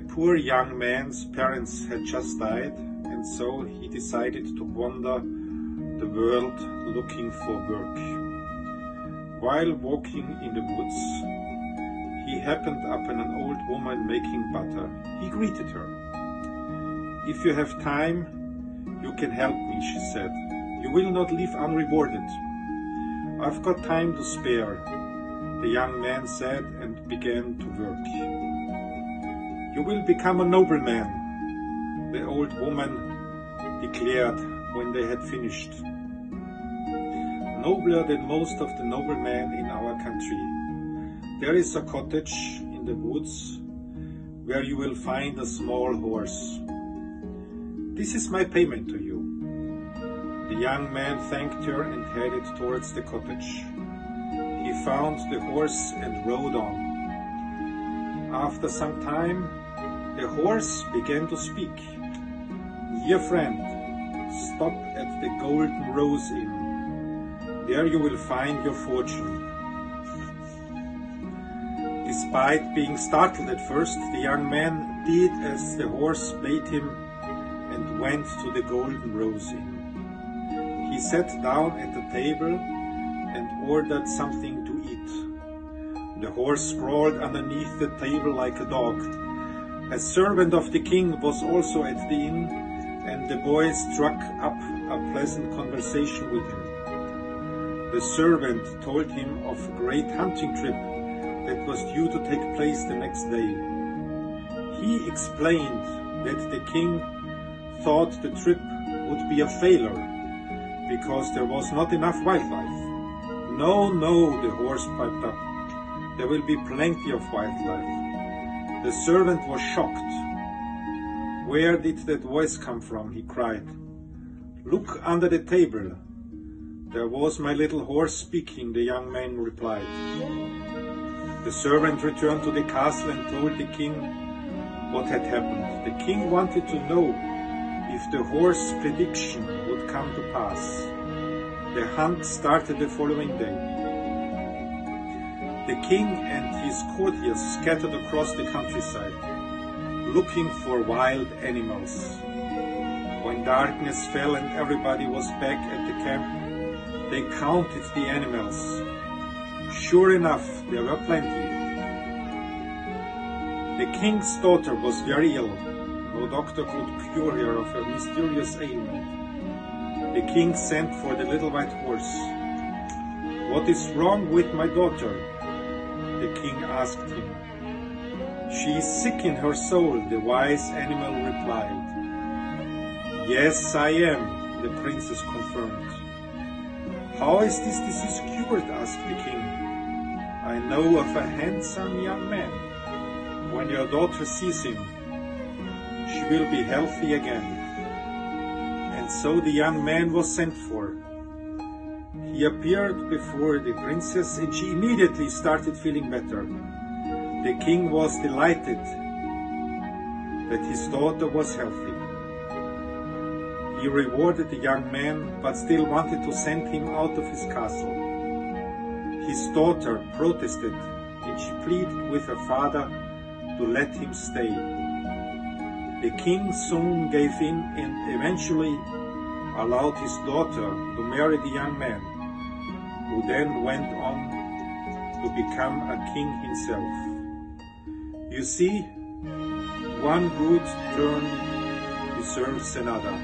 poor young man's parents had just died, and so he decided to wander the world looking for work. While walking in the woods, he happened upon an old woman making butter. He greeted her. "If you have time, you can help me," she said. "You will not leave unrewarded." "I've got time to spare," the young man said, and began to work. "You will become a nobleman," the old woman declared when they had finished. "Nobler than most of the noblemen in our country. There is a cottage in the woods where you will find a small horse. This is my payment to you." The young man thanked her and headed towards the cottage. He found the horse and rode on. After some time, the horse began to speak. "Dear friend, stop at the Golden Rose Inn. There you will find your fortune." Despite being startled at first, the young man did as the horse bade him and went to the Golden Rose Inn. He sat down at the table and ordered something to eat. The horse sprawled underneath the table like a dog. A servant of the king was also at the inn, and the boy struck up a pleasant conversation with him. The servant told him of a great hunting trip that was due to take place the next day. He explained that the king thought the trip would be a failure because there was not enough wildlife. "No, no," the horse piped up. "There will be plenty of wildlife." The servant was shocked. "Where did that voice come from?" he cried. "Look under the table." "There was my little horse speaking," the young man replied. The servant returned to the castle and told the king what had happened. The king wanted to know if the horse's prediction would come to pass. The hunt started the following day. The king and his courtiers scattered across the countryside, looking for wild animals. When darkness fell and everybody was back at the camp, they counted the animals. Sure enough, there were plenty. The king's daughter was very ill. No doctor could cure her of her mysterious ailment. The king sent for the little white horse. "What is wrong with my daughter?" the king asked him. "She is sick in her soul," the wise animal replied. "Yes, I am," the princess confirmed. "How is this disease cured?" asked the king. "I know of a handsome young man. When your daughter sees him, she will be healthy again." And so the young man was sent for. He appeared before the princess, and she immediately started feeling better. The king was delighted that his daughter was healthy. He rewarded the young man, but still wanted to send him out of his castle. His daughter protested, and she pleaded with her father to let him stay. The king soon gave in and eventually allowed his daughter to marry the young man, who then went on to become a king himself. You see, one good turn deserves another.